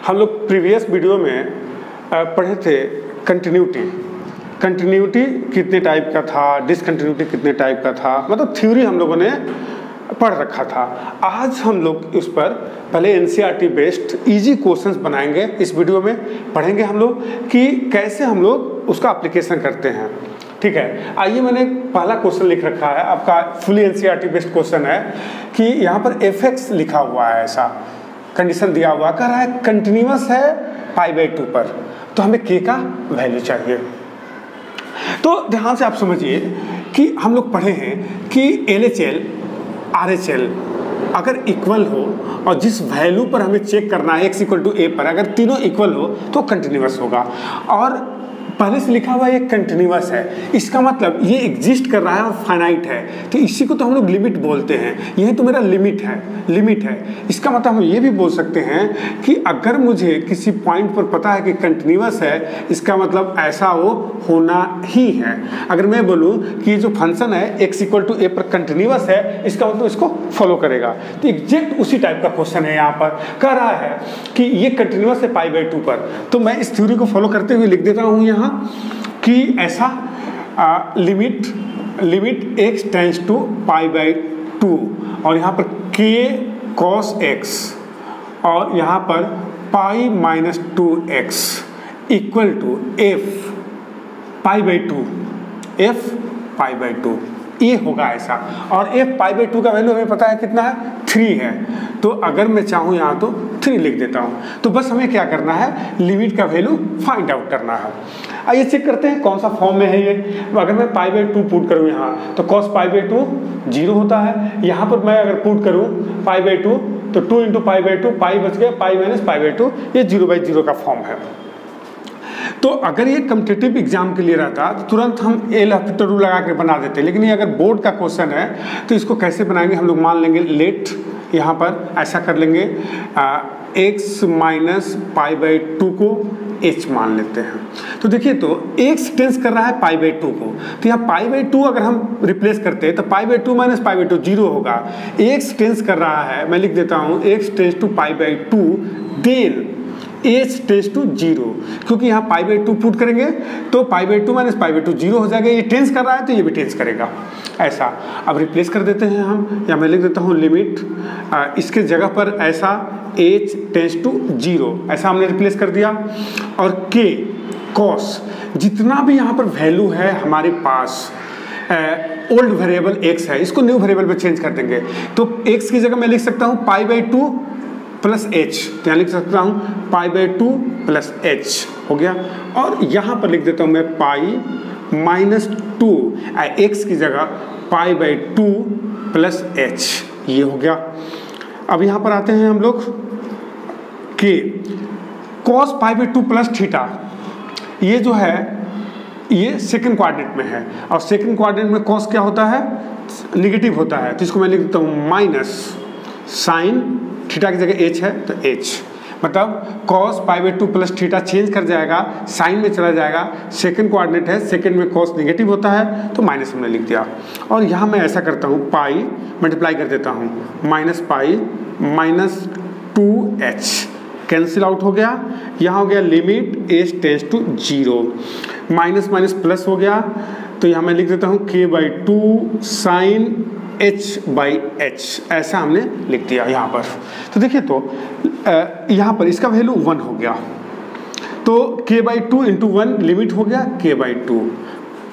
हम लोग previous video में पढ़े थे कंटिन्यूटी कितने टाइप का था, डिसकंटिन्यूटी कितने टाइप का था, मतलब थ्योरी हम लोगों ने पढ़ रखा था। आज हम लोग उस पर पहले एनसीईआरटी बेस्ड इजी क्वेश्चंस बनाएंगे। इस वीडियो में पढ़ेंगे हम लोग कि कैसे हम लोग उसका एप्लीकेशन करते हैं। ठीक है, आइए मैंने पहला क्वेश्चन लिख रखा है, आपका फुली एनसीईआरटी बेस्ड क्वेश्चन है कि यहाँ पर fx लिखा हुआ है, ऐसा कंडीशन दिया हुआ, कह रहा है कंटिन्यूअस है π/2 पर, तो हमें k का वैल्यू चाहिए। तो ध्यान से आप समझिए कि हम लोग पढ़े हैं कि LHL RHL अगर इक्वल हो और जिस वैल्यू पर हमें चेक करना है x = a पर, अगर तीनों इक्वल हो तो कंटिन्यूअस होगा। और पहले से लिखा हुआ ये कंटिन्यूअस है, इसका मतलब ये एग्जिस्ट कर रहा है और फाइनाइट है, तो इसी को तो हम लोग लिमिट बोलते हैं। यही तो मेरा लिमिट है। इसका मतलब हम ये भी बोल सकते हैं कि अगर मुझे किसी पॉइंट पर पता है कि कंटिन्यूअस है, इसका मतलब ऐसा वो होना ही है। अगर मैं बोलूँ कि जो फंक्शन है x = a पर कंटिन्यूअस है, इसका मतलब इसको फॉलो करेगा। तो एग्जैक्ट उसी टाइप का क्वेश्चन है। यहाँ पर कह रहा है कि ये कंटिन्यूअस है π/2 पर, तो मैं इस थ्योरी को फॉलो करते हुए लिख देता हूँ यहाँ कि ऐसा लिमिट x टेंड्स टू π/2 और यहाँ पर k cos x और यहाँ पर π-2x इक्वल टू f π/2 ये होगा ऐसा। और f π/2 का वैल्यू हमें पता है कितना है, 3 है। तो अगर मैं चाहूँ यहाँ तो 3 लिख देता हूँ। तो बस हमें क्या करना है, लिमिट का वैल्यू फाइंड आउट करना है। आइए चेक करते हैं कौन सा फॉर्म में है ये। अगर मैं π/2 पुट करूँ यहाँ तो cos π/2 0 होता है। यहाँ पर मैं अगर पुट करूँ π/2 तो 2 × π/2, पाई बच गया, π-π/2, ये 0/0 का फॉर्म है। तो अगर ये कॉम्पिटिटिव एग्जाम के लिए रहता तो तुरंत हम एल हॉस्पिटल रूल लगा के बना देते, लेकिन ये अगर बोर्ड का क्वेश्चन है तो इसको कैसे बनाएंगे, हम लोग मान लेंगे लेट, यहाँ पर ऐसा कर लेंगे x - π/2 को h मान लेते हैं। तो देखिए तो x टेंस कर रहा है π/2 को, तो यहाँ π/2 अगर हम रिप्लेस करते हैं तो π/2 - π/2 0 होगा। x टेंस कर रहा है, मैं लिख देता हूँ x tends to π/2 then h tends to 0, क्योंकि यहाँ π/2 पुट करेंगे तो π/2 - π/2 0 हो जाएगा। ये टेंस कर रहा है तो ये भी टेंस करेगा, ऐसा। अब रिप्लेस कर देते हैं हम, या मैं लिख देता हूँ लिमिट इसके जगह पर ऐसा h टेंस टू 0, ऐसा हमने रिप्लेस कर दिया। और k cos जितना भी यहाँ पर वैल्यू है हमारे पास, ओल्ड वेरिएबल x है, इसको न्यू वेरिएबल पे चेंज कर देंगे। तो x की जगह मैं लिख सकता हूँ π/2 + h, तो यहाँ लिख सकता हूँ π/2 + h हो गया। और यहाँ पर लिख देता हूँ मैं π-2, x की जगह π/2 + h, ये हो गया। अब यहाँ पर आते हैं हम लोग k cos π/2 + थीटा, ये जो है ये सेकंड क्वाड्रेंट में है, और सेकंड क्वाड्रेंट में cos क्या होता है, निगेटिव होता है, तो इसको मैं लिख देता हूँ माइनस साइन, थीटा की जगह h है तो h, मतलब cos π/2 + थीटा चेंज कर जाएगा, साइन में चला जाएगा, सेकंड कोऑर्डिनेट है, सेकंड में cos नेगेटिव होता है तो माइनस हमने लिख दिया। और यहाँ मैं ऐसा करता हूँ पाई मल्टीप्लाई कर देता हूँ, -π - 2h कैंसिल आउट हो गया। यहाँ हो गया limit h tends to 0, minus minus plus हो गया, तो यहाँ मैं लिख देता हूँ k/2 साइन h/h, ऐसा हमने लिख दिया यहाँ पर। तो देखिए तो यहाँ पर इसका वैल्यू 1 हो गया, तो k/2 × 1 लिमिट हो गया k/2,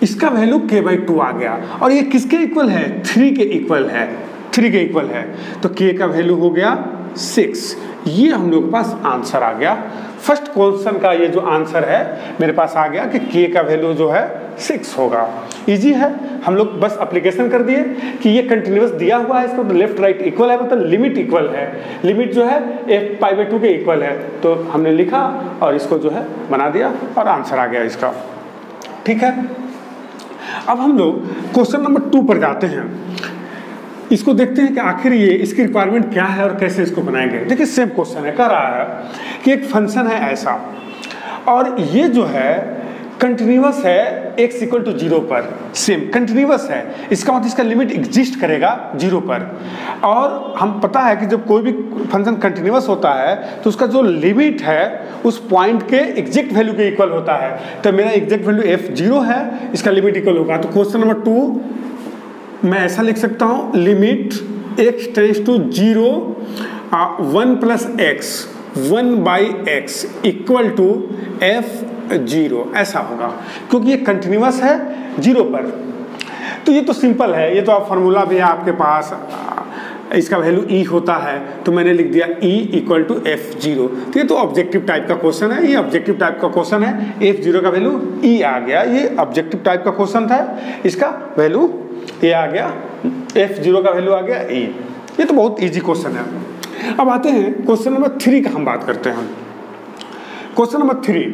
इसका वैल्यू k/2 आ गया। और ये किसके इक्वल है, 3 के इक्वल है, 3 के इक्वल है, तो k का वैल्यू हो गया 6। ये हम लोग के पास आंसर आ गया। फर्स्ट क्वेश्चन का ये जो आंसर है मेरे पास आ गया कि k का वैल्यू जो है 6 होगा। इजी है, हम लोग बस एप्लीकेशन कर दिए कि ये कंटिन्यूअस दिया हुआ है, इसको तो लेफ्ट राइट इक्वल है, मतलब लिमिट इक्वल है, लिमिट जो है f π/2 के इक्वल है, तो हमने लिखा और इसको जो है बना दिया और आंसर आ गया इसका। ठीक है, अब हम लोग क्वेश्चन नंबर 2 पर जाते हैं। इसको देखते हैं कि आखिर ये इसकी रिक्वायरमेंट क्या है और कैसे इसको बनाएंगे। देखिए सेम क्वेश्चन है, कह रहा है कि एक फंक्शन है ऐसा, और ये जो है कंटिन्यूअस है x इक्वल टू 0 पर सेम कंटिन्यूअस है, इसका मतलब इसका लिमिट एग्जिस्ट करेगा 0 पर। और हम पता है कि जब कोई भी फंक्शन कंटिन्यूअस होता है तो उसका जो लिमिट है उस पॉइंट के एग्जैक्ट वैल्यू के इक्वल होता है। तो मेरा एग्जैक्ट वैल्यू f0 है, इसका लिमिट इक्वल होगा। तो क्वेश्चन नंबर 2 मैं ऐसा लिख सकता हूँ, limit x tends to 0 1 plus x 1/x equal to f0, ऐसा होगा क्योंकि ये कंटिन्यूअस है 0 पर। तो ये तो सिंपल है, ये तो आप फार्मूला भी है आपके पास, इसका वैल्यू e होता है तो मैंने लिख दिया e इक्वल टू f0। तो ये तो ऑब्जेक्टिव टाइप का क्वेश्चन है, ये ऑब्जेक्टिव टाइप का क्वेश्चन है, f0 का वैल्यू e आ गया, ये ऑब्जेक्टिव टाइप का क्वेश्चन था, इसका वैल्यू ये आ गया, f0 का वैल्यू आ गया e। ये तो बहुत ईजी क्वेश्चन है। अब आते हैं क्वेश्चन नंबर 3 का हम बात करते हैं। क्वेश्चन नंबर 3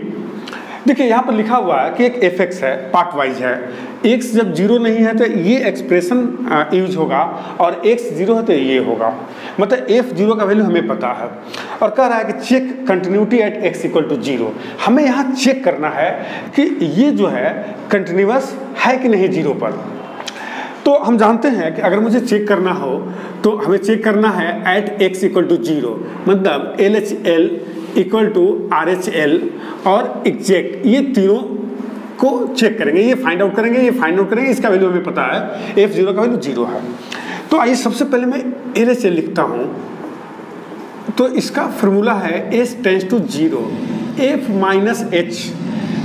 देखिए, यहाँ पर लिखा हुआ है कि एक fx है, पार्ट वाइज है, x जब 0 नहीं है तो ये एक्सप्रेशन यूज होगा और x 0 है तो ये होगा, मतलब f0 का वैल्यू हमें पता है। और कह रहा है कि check continuity at x equal to 0। हमें यहाँ चेक करना है कि ये जो है कंटिन्यूअस है कि नहीं 0 पर। तो हम जानते हैं कि अगर मुझे चेक करना हो तो हमें चेक करना है एट x इक्वल टू 0, मतलब LHL इक्वल टू RHL और एग्जैक्ट, ये तीनों को चेक करेंगे, ये फाइंड आउट करेंगे, ये फाइंड आउट करेंगे, इसका वैल्यू हमें पता है f0 का वैल्यू 0 है। तो आइए सबसे पहले मैं LHL लिखता हूँ। तो इसका फॉर्मूला है s tends to 0 f minus h।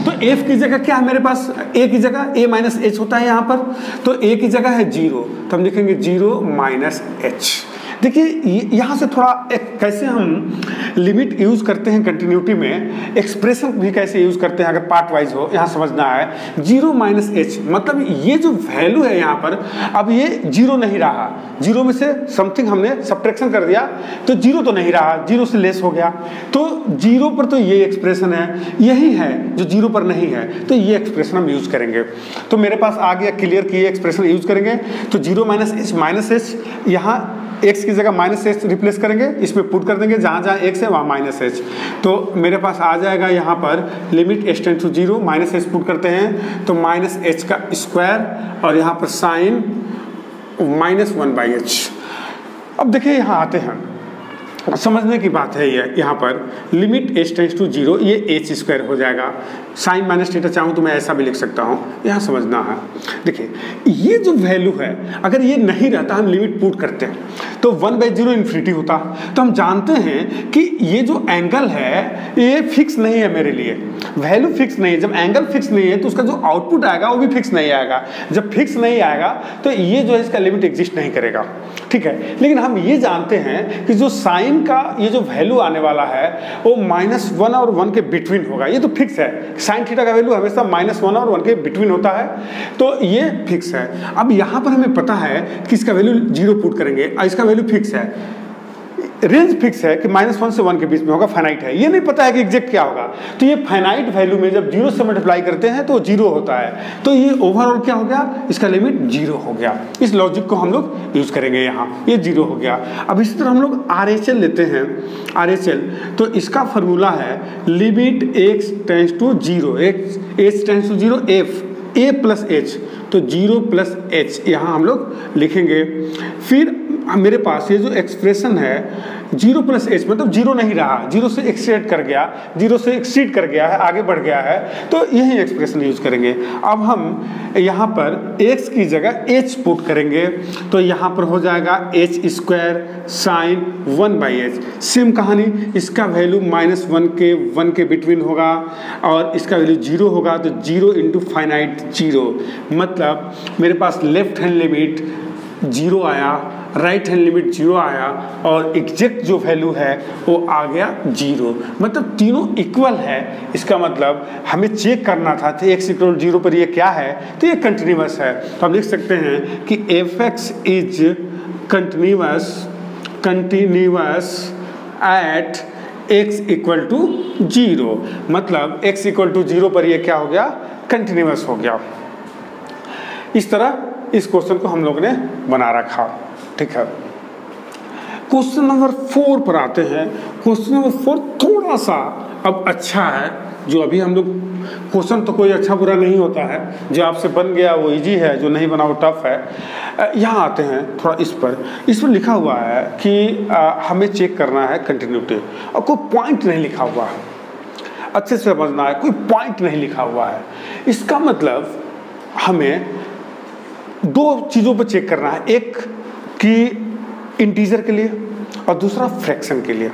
तो f की जगह क्या है मेरे पास, a की जगह a माइनस h होता है यहाँ पर, तो a की जगह है 0 तो हम लिखेंगे 0 माइनस h। देखिए यहाँ से थोड़ा एक कैसे हम लिमिट यूज़ करते हैं कंटिन्यूटी में, एक्सप्रेशन भी कैसे यूज़ करते हैं अगर पार्ट वाइज हो, यहाँ समझना है। 0 माइनस h मतलब ये जो वैल्यू है यहाँ पर, अब ये 0 नहीं रहा, 0 में से समथिंग हमने सब्ट्रैक्शन कर दिया तो 0 तो नहीं रहा, 0 से लेस हो गया। तो 0 पर तो ये एक्सप्रेशन है, यही है जो 0 पर नहीं है, तो ये एक्सप्रेशन हम यूज़ करेंगे। तो मेरे पास आ गया क्लियर कि ये एक्सप्रेशन यूज़ करेंगे। तो 0 माइनस h यहाँ x की जगह माइनस h रिप्लेस करेंगे, इसमें पुट कर देंगे, जहाँ जहाँ x है वहाँ माइनस h। तो मेरे पास आ जाएगा यहाँ पर limit h tends to 0, minus h put करते हैं तो माइनस h का स्क्वायर और यहाँ पर साइन -1/h। अब देखिए यहाँ आते हैं, समझने की बात है ये, यहाँ पर लिमिट h टेंड्स टू 0, ये h स्क्वायर हो जाएगा, साइन माइनस थीटा चाहूँ तो मैं ऐसा भी लिख सकता हूँ, यहाँ समझना है। देखिए ये जो वैल्यू है अगर ये नहीं रहता, हम लिमिट पुट करते हैं तो 1/0 इन्फिनिटी होता। तो हम जानते हैं कि ये जो एंगल है ये फिक्स नहीं है मेरे लिए, वैल्यू फिक्स नहीं है। जब एंगल फिक्स नहीं है तो उसका जो आउटपुट आएगा वो भी फिक्स नहीं आएगा। जब फिक्स नहीं आएगा तो ये जो है इसका लिमिट एग्जिस्ट नहीं करेगा, ठीक है। लेकिन हम ये जानते हैं कि जो साइन का ये जो वैल्यू आने वाला है वो -1 और 1 के बिटवीन होगा, ये तो फिक्स है। साइन थीटा का वैल्यू हमेशा -1 और 1 के बिटवीन होता है, तो ये फिक्स है। अब यहाँ पर हमें पता है कि इसका वैल्यू 0 पुट करेंगे, इसका वैल्यू फिक्स है, रेंज फिक्स है कि -1 से 1 के बीच में होगा, फाइनाइट है। ये नहीं पता है कि एग्जैक्ट क्या होगा, तो ये फाइनाइट वैल्यू में जब 0 से मल्टीप्लाई करते हैं तो 0 होता है, तो ये ओवरऑल क्या हो गया, इसका लिमिट 0 हो गया। इस लॉजिक को हम लोग यूज करेंगे यहाँ, ये 0 हो गया। अब इसी तरह हम लोग RHL लेते हैं, RHL तो इसका फॉर्मूला है limit x tends to 0, h tends to 0 f a plus h, तो 0 प्लस h यहाँ हम लोग लिखेंगे। फिर मेरे पास ये जो एक्सप्रेशन है 0 प्लस h मतलब 0 नहीं रहा, 0 से एक्सीड कर गया, 0 से एक्सीड कर गया है, आगे बढ़ गया है, तो यही एक्सप्रेशन यूज करेंगे। अब हम यहाँ पर x की जगह h पुट करेंगे तो यहाँ पर हो जाएगा h square sine 1/h। Same कहानी, इसका वैल्यू -1 के बिटवीन होगा और इसका वैल्यू 0 होगा, तो 0 इंटू फाइनाइट 0, मतलब मेरे पास लेफ्ट हैंड लिमिट 0 आया, राइट हैंड लिमिट 0 आया और एग्जैक्ट जो वैल्यू है वो आ गया 0, मतलब तीनों इक्वल है। इसका मतलब हमें चेक करना था तो x इक्वल 0 पर ये क्या है, तो ये कंटिन्यूअस है। तो हम लिख सकते हैं कि fx is continuous at x equal to 0, मतलब x इक्वल टू 0 पर ये क्या हो गया, कंटिन्यूअस हो गया। इस तरह इस क्वेश्चन को हम लोग ने बना रखा, ठीक है। क्वेश्चन नंबर 4 पर आते हैं। क्वेश्चन नंबर 4 थोड़ा थोड़ा सा अब अच्छा है, जो अभी हम लोग क्वेश्चन तो कोई अच्छा बुरा नहीं होता है, जो आपसे बन गया वो इजी है, जो नहीं बना वो टफ है। यहाँ आते हैं थोड़ा इस पर लिखा हुआ है कि हमें चेक करना है कंटिन्यूटी, और कोई पॉइंट नहीं लिखा हुआ है, अच्छे से समझना है, कोई पॉइंट नहीं लिखा हुआ है। इसका मतलब हमें दो चीज़ों पर चेक करना है, एक कि इंटीजर के लिए और दूसरा फ्रैक्शन के लिए,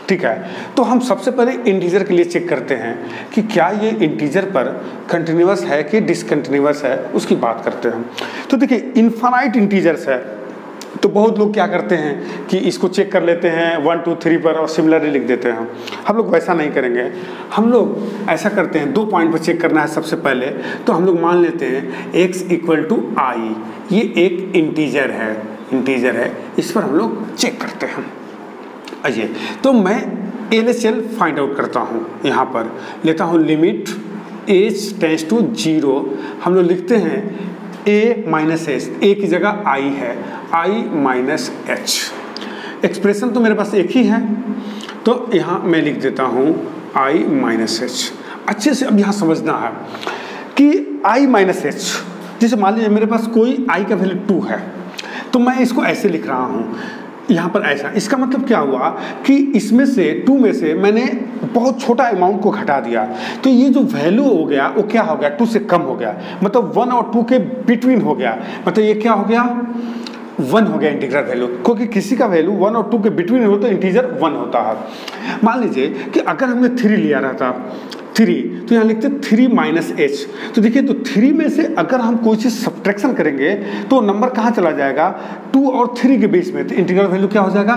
ठीक है। तो हम सबसे पहले इंटीजर के लिए चेक करते हैं कि क्या ये इंटीजर पर कंटिन्यूअस है कि डिसकंटिन्यूअस है, उसकी बात करते हैं। तो देखिए इनफाइनाइट इंटीजर्स है तो बहुत लोग क्या करते हैं कि इसको चेक कर लेते हैं 1 2 3 पर और सिमिलरली लिख देते हैं। हम लोग वैसा नहीं करेंगे, हम लोग ऐसा करते हैं, 2 पॉइंट पर चेक करना है सबसे पहले। तो हम लोग मान लेते हैं x = i, ये एक इंटीजर है, इस पर हम लोग चेक करते हैं। आइए, तो मैं LHL फाइंड आउट करता हूँ, यहाँ पर लेता हूँ लिमिट h टेंड्स टू 0, हम लोग लिखते हैं a-h, a की जगह i है, i-h। एक्सप्रेशन तो मेरे पास एक ही है, तो यहाँ मैं लिख देता हूँ i-h। अच्छे से अब यहाँ समझना है कि i-h, जैसे मान लीजिए मेरे पास कोई i का वैल्यू 2 है, तो मैं इसको ऐसे लिख रहा हूँ यहाँ पर ऐसा। इसका मतलब क्या हुआ कि इसमें से 2 में से मैंने बहुत छोटा अमाउंट को घटा दिया, तो ये जो वैल्यू हो गया वो क्या हो गया, 2 से कम हो गया, मतलब 1 और 2 के बिटवीन हो गया, मतलब ये क्या हो गया, 1 हो गया इंटीजर वैल्यू, क्योंकि किसी का वैल्यू 1 और 2 के बिटवीन हो तो इंटीजर 1 होता है। मान लीजिए कि अगर हमने 3 लिया रहता, 3, तो यहाँ लिखते 3-h। तो देखिए, तो 3 में से अगर हम कोई चीज़ सब्ट्रैक्शन करेंगे तो नंबर कहाँ चला जाएगा, 2 और 3 के बीच में, तो इंटीग्रल वैल्यू क्या हो जाएगा,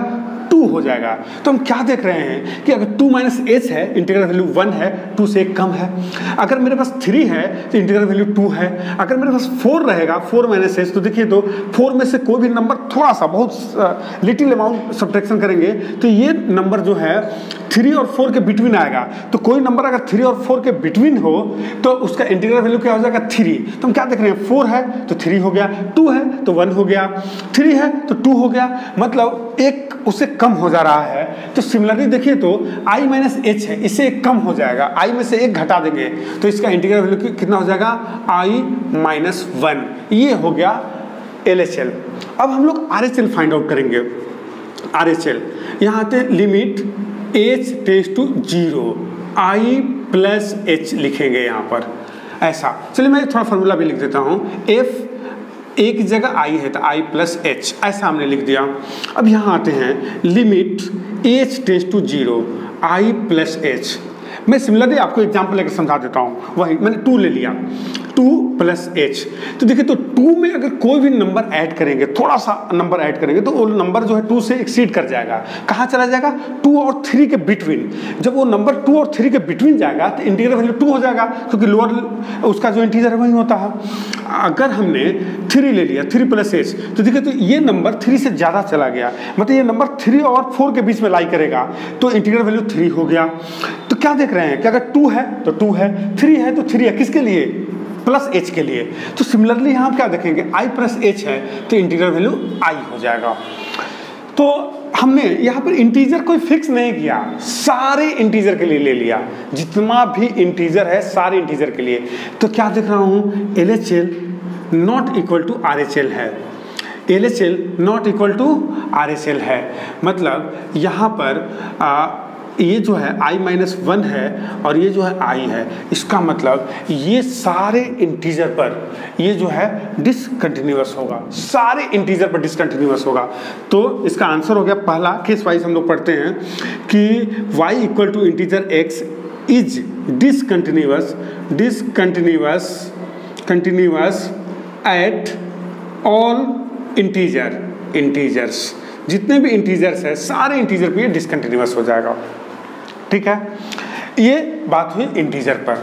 2 हो जाएगा। तो हम क्या देख रहे हैं कि अगर 2-h है, इंटीग्रल वैल्यू 1 है, 2 से कम है। अगर मेरे पास 3 है तो इंटीग्रल वैल्यू 2 है। अगर मेरे पास 4 रहेगा, 4-h, तो देखिए तो 4 में से कोई भी नंबर थोड़ा सा, बहुत लिटिल अमाउंट सब्ट्रैक्शन करेंगे तो ये नंबर जो है 3 और 4 के बिटवीन आएगा। तो कोई नंबर अगर 3 और 4 के बिटवीन हो तो उसका इंटीग्रल वैल्यू क्या हो जाएगा, 3। तो हम क्या देख रहे हैं, 4 है तो 3 हो गया, 2 है तो 1 हो गया, 3 है तो 2 हो गया, मतलब एक उससे कम हो जा रहा है। तो सिमिलरली देखिए तो i-h है, इससे एक कम हो जाएगा, i में से एक घटा देंगे तो इसका इंटीग्रल वैल्यू कितना हो जाएगा, i-1। ये हो गया LHL। अब हम लोग RHL फाइंड आउट करेंगे। RHL यहाँ आते limit h tends to 0, i+h लिखेंगे यहाँ पर ऐसा। चलिए मैं थोड़ा फॉर्मूला भी लिख देता हूँ, f एक की जगह i है तो i+h, ऐसा हमने लिख दिया। अब यहाँ आते हैं limit h tends to 0, i+h। मैं सिमिलरली आपको एग्जांपल लेकर समझा देता हूँ, वही मैंने 2 ले लिया, 2+h। तो देखिए तो 2 में अगर कोई भी नंबर ऐड करेंगे, थोड़ा सा नंबर ऐड करेंगे तो वो नंबर जो है 2 से एक्सीड कर जाएगा। कहाँ चला जाएगा, 2 और 3 के बिटवीन। जब वो नंबर 2 और 3 के बिटवीन जाएगा तो इंटीग्रल वैल्यू 2 हो जाएगा, क्योंकि लोअर उसका जो इंटीजर है वही होता है। अगर हमने 3 ले लिया, 3+h, तो देखिए तो ये नंबर 3 से ज़्यादा चला गया, मतलब ये नंबर 3 और 4 के बीच में लाई करेगा, तो इंटीग्रल वैल्यू 3 हो गया। तो क्या देख रहे हैं कि अगर 2 है तो 2 है, 3 है तो 3 है, किसके लिए, +h के लिए। तो सिमिलरली यहाँ क्या देखेंगे, i+h है तो इंटीग्रल वैल्यू i हो जाएगा। तो हमने यहाँ पर इंटीजर कोई फिक्स नहीं किया, सारे इंटीजर के लिए ले लिया, जितना भी इंटीजर है सारे इंटीजर के लिए। तो क्या देख रहा हूँ, LHL not equal to RHL है, LHL not equal to RHL है। मतलब यहाँ पर ये जो है i-1 है और ये जो है i है, इसका मतलब ये सारे इंटीजर पर ये जो है डिसकंटिन्यूअस होगा, सारे इंटीजर पर डिसकंटिन्यूअस होगा। तो इसका आंसर हो गया पहला। केस वाइज हम लोग पढ़ते हैं कि y equal to integer x is continuous at all integers. जितने भी इंटीजर्स है सारे इंटीजर पे ये डिसकंटिन्यूअस हो जाएगा, ठीक है। ये बात हुई इंटीजर पर,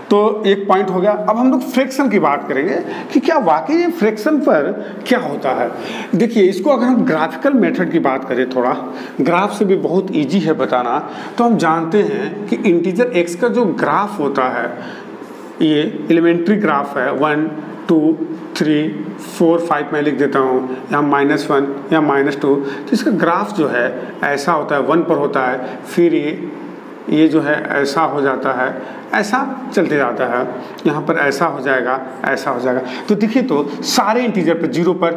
तो एक पॉइंट हो गया। अब हम लोग फ्रैक्शन की बात करेंगे कि क्या वाकई ये फ्रैक्शन पर क्या होता है। देखिए, इसको अगर हम ग्राफिकल मेथड की बात करें, थोड़ा ग्राफ से भी बहुत इजी है बताना, तो हम जानते हैं कि इंटीजर x का जो ग्राफ होता है, ये एलिमेंट्री ग्राफ है, 1 2 3 4 5 मैं लिख देता हूँ, यहाँ -1 या -2। तो इसका ग्राफ जो है ऐसा होता है, 1 पर होता है, फिर ये ये जो है ऐसा हो जाता है, ऐसा चलते जाता है, यहाँ पर ऐसा हो जाएगा, ऐसा हो जाएगा। तो देखिए तो सारे इंटीजर पर 0 पर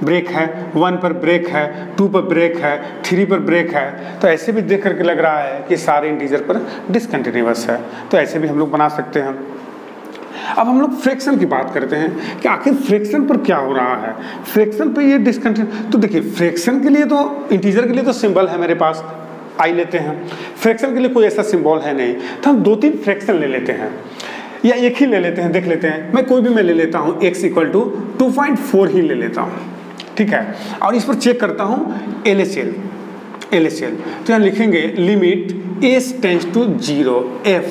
ब्रेक है, 1 पर ब्रेक है, 2 पर ब्रेक है, 3 पर ब्रेक है। तो ऐसे भी देख करके लग रहा है कि सारे इंटीजर पर डिसकंटिन्यूअस है। तो ऐसे भी हम लोग बना सकते हैं। अब हम लोग फ्रैक्शन की बात करते हैं कि आखिर फ्रैक्शन पर क्या हो रहा है। फ्रैक्शन पे ये डिसकंटिन्यू, तो देखिए फ्रैक्शन के लिए तो इंटीजर के लिए तो सिंबल है मेरे पास, आई लेते हैं। फ्रैक्शन के लिए कोई ऐसा सिंबल है नहीं, तो हम 2-3 फ्रैक्शन ले लेते हैं या एक ही ले लेते हैं, देख लेते हैं। मैं कोई भी मैं ले लेता हूँ, x = 2.4 ही ले लेता हूँ, ठीक है। और इस पर चेक करता हूँ LHL। तो यहाँ लिखेंगे limit s tends to 0 f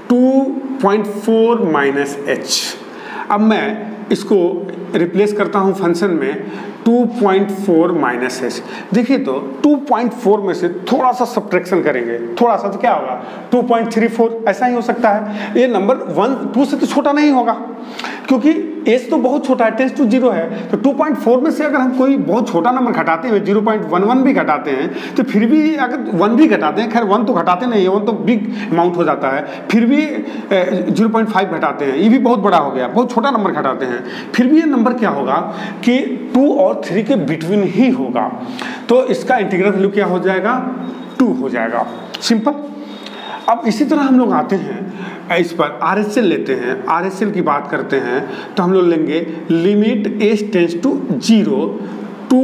2.4 - h। अब मैं इसको रिप्लेस करता हूँ फंक्शन में 2.4 - h। देखिए तो 2.4 में से थोड़ा सा सब्ट्रैक्शन करेंगे, थोड़ा सा, तो क्या होगा 2.34, ऐसा ही हो सकता है। ये नंबर 2 से तो छोटा नहीं होगा, क्योंकि h तो बहुत छोटा है, टेंड्स टू 0 है। तो 2.4 में से अगर हम कोई बहुत छोटा नंबर घटाते हैं, 0.11 भी घटाते हैं, तो फिर भी अगर 1 भी घटाते हैं, खैर 1 तो घटाते नहीं है, 1 तो बिग अमाउंट हो जाता है, फिर भी 0.5 घटाते हैं, ये भी बहुत बड़ा हो गया, बहुत छोटा नंबर घटाते हैं, फिर भी ये नंबर क्या होगा कि 2 और 3 के बिटवीन ही होगा। तो इसका इंटीग्रल वैल्यू क्या हो जाएगा, 2 हो जाएगा, सिंपल। अब इसी तरह हम लोग आते हैं इस पर RHL लेते हैं। RHL की बात करते हैं तो हम लोग लेंगे लिमिट s टेंड्स टू 0 2,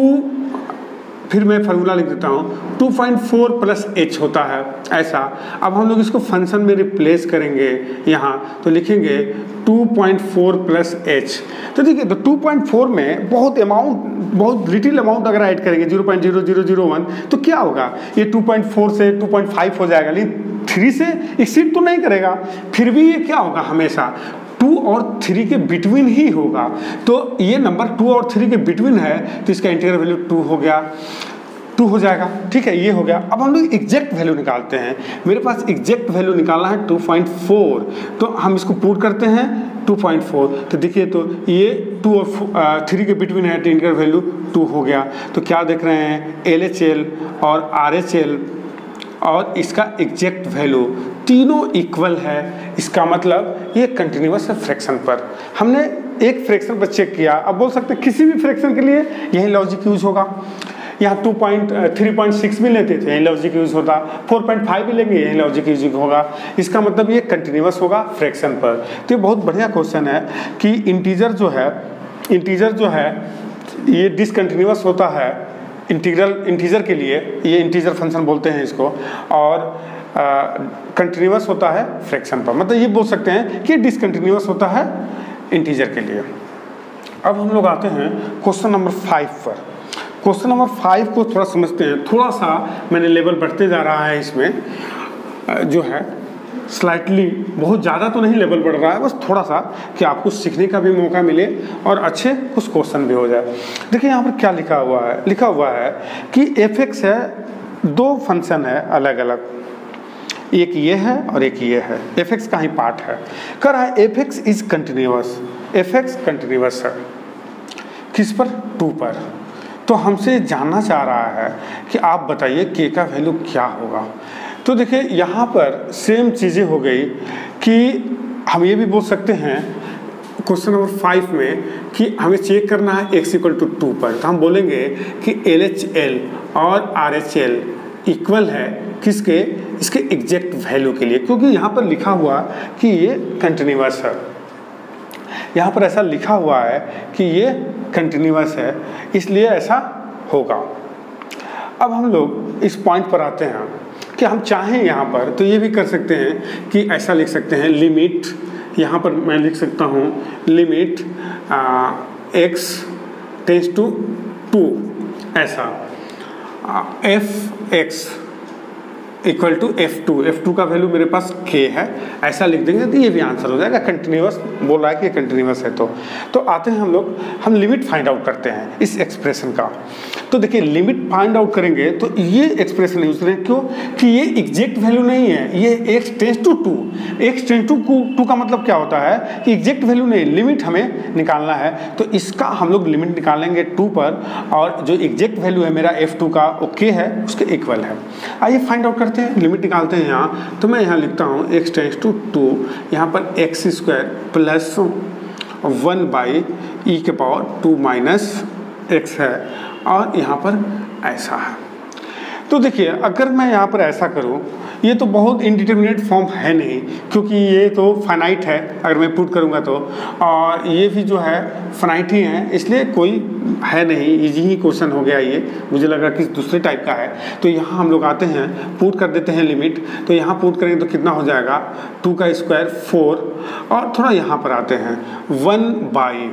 फिर मैं फार्मूला लिख देता हूँ 2.4 + h होता है, ऐसा। अब हम लोग इसको फंक्शन में रिप्लेस करेंगे यहाँ, तो लिखेंगे 2.4 + h। तो देखिए तो 2.4 में बहुत लिटिल अमाउंट अगर ऐड करेंगे 0.0001 तो क्या होगा, ये 2.4 से 2.5 हो जाएगा, लेकिन 3 से एक्सीड तो नहीं करेगा। फिर भी ये क्या होगा, हमेशा 2 और 3 के बिटवीन ही होगा। तो ये नंबर 2 और 3 के बिटवीन है, तो इसका इंटीग्रल वैल्यू 2 हो गया, 2 हो जाएगा, ठीक है, ये हो गया। अब हम लोग एग्जैक्ट वैल्यू निकालते हैं। मेरे पास एग्जैक्ट वैल्यू निकालना है 2.4, तो हम इसको पुट करते हैं 2.4। तो देखिए तो ये 2 और 3 के बिटवीन है, तो इंटीग्रल वैल्यू 2 हो गया। तो क्या देख रहे हैं, LHL और RHL और इसका एग्जैक्ट वैल्यू तीनों इक्वल है। इसका मतलब ये कंटिन्यूअस है फ्रैक्शन पर। हमने एक फ्रैक्शन पर चेक किया, अब बोल सकते हैं किसी भी फ्रैक्शन के लिए यही लॉजिक यूज होगा। यहाँ 3.6 भी लेते थे, यही लॉजिक यूज होता, 4.5 भी लेंगे, यही लॉजिक यूज होगा। इसका मतलब ये कंटिन्यूअस होगा फ्रैक्शन पर। तो ये बहुत बढ़िया क्वेश्चन है कि इंटीजर जो है ये डिसकंटिन्यूअस होता है इंटीजर के लिए, ये इंटीजर फंक्शन बोलते हैं इसको, और कंटिन्यूअस होता है फ्रैक्शन पर। मतलब ये बोल सकते हैं कि डिसकंटिन्यूअस होता है इंटीजर के लिए। अब हम लोग आते हैं क्वेश्चन नंबर 5 पर। क्वेश्चन नंबर 5 को थोड़ा समझते हैं। थोड़ा सा मैंने लेवल बढ़ते जा रहा है इसमें, जो है स्लाइटली, बहुत ज़्यादा तो नहीं लेवल बढ़ रहा है, बस थोड़ा सा कि आपको सीखने का भी मौका मिले और अच्छे कुछ क्वेश्चन भी हो जाए। देखिए यहाँ पर क्या लिखा हुआ है कि fx है, 2 फंक्शन है अलग अलग, एक ये है और एक ये है, fx का ही पार्ट है। कह रहा है fx is continuous, fx continuous है किस पर, 2 पर। तो हमसे जानना चाह रहा है कि आप बताइए k का वैल्यू क्या होगा। तो देखिए यहाँ पर सेम चीज़ें हो गई कि हम ये भी बोल सकते हैं क्वेश्चन नंबर 5 में कि हमें चेक करना है x = 2 पर। तो हम बोलेंगे कि LHL और RHL इक्वल है किसके, इसके एग्जैक्ट वैल्यू के लिए, क्योंकि यहाँ पर लिखा हुआ कि ये कंटिन्यूअस है, यहाँ पर ऐसा लिखा हुआ है कि ये कंटिन्यूअस है, इसलिए ऐसा होगा। अब हम लोग इस पॉइंट पर आते हैं कि हम चाहें यहाँ पर तो ये भी कर सकते हैं कि ऐसा लिख सकते हैं लिमिट, यहाँ पर मैं लिख सकता हूँ लिमिट x टेंड्स टू 2, ऐसा fx = f2 का वैल्यू मेरे पास k है, ऐसा लिख देंगे तो ये भी आंसर हो जाएगा। कंटिन्यूअस बोल रहा है कि कंटिन्यूअस है। तो आते हैं हम लिमिट फाइंड आउट करते हैं इस एक्सप्रेशन का। तो देखिए लिमिट फाइंड आउट करेंगे तो ये एक्सप्रेशन यूज करें। क्यों? कि ये एग्जैक्ट वैल्यू नहीं है, ये x tends to 2। x tends to 2 का मतलब क्या होता है कि एग्जैक्ट वैल्यू नहीं, लिमिट हमें निकालना है। तो इसका हम लोग लिमिट निकालेंगे 2 पर, और जो एग्जैक्ट वैल्यू है मेरा f2 का वो k है, उसके इक्वल है। आइए फाइंड आउट करते हैं, लिमिट निकालते हैं यहाँ। तो मैं यहाँ लिखता हूँ x टेंस टू 2, यहाँ पर x square plus 1 by E के पावर 2 माइनस x है, और यहाँ पर ऐसा है। तो देखिए अगर मैं यहाँ पर ऐसा करूँ, ये तो बहुत इनडिटर्मिनेट फॉर्म है नहीं, क्योंकि ये तो फाइनाइट है अगर मैं पुट करूँगा तो, और ये भी जो है फाइनाइट ही है, इसलिए कोई है नहीं, इजी ही क्वेश्चन हो गया ये। मुझे लगा कि दूसरे टाइप का है। तो यहाँ हम लोग आते हैं, पुट कर देते हैं लिमिट। तो यहाँ पुट करेंगे तो कितना हो जाएगा, 2 का स्क्वायर 4, और थोड़ा यहाँ पर आते हैं 1 बाई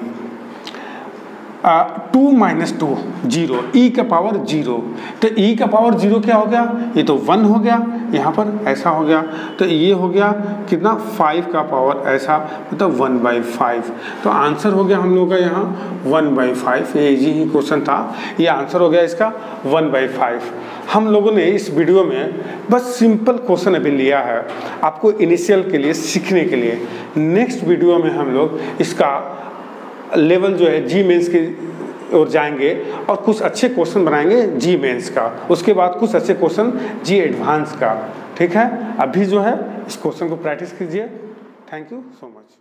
2 माइनस 2 0, ई का पावर 0। तो ई का पावर 0 क्या हो गया, ये तो 1 हो गया, यहाँ पर ऐसा हो गया। तो ये हो गया कितना, 5 का पावर ऐसा, मतलब 1/5। तो आंसर हो गया हम लोगों का यहाँ 1/5। ये इजी ही क्वेश्चन था, ये आंसर हो गया इसका 1/5। हम लोगों ने इस वीडियो में बस सिंपल क्वेश्चन अभी लिया है आपको इनिशियल के लिए, सीखने के लिए। नेक्स्ट वीडियो में हम लोग इसका लेवल जो है जी मेंस की ओर जाएंगे, और कुछ अच्छे क्वेश्चन बनाएंगे जी मेंस का, उसके बाद कुछ अच्छे क्वेश्चन जी एडवांस का। ठीक है, अभी जो है इस क्वेश्चन को प्रैक्टिस कीजिए। Thank you so much.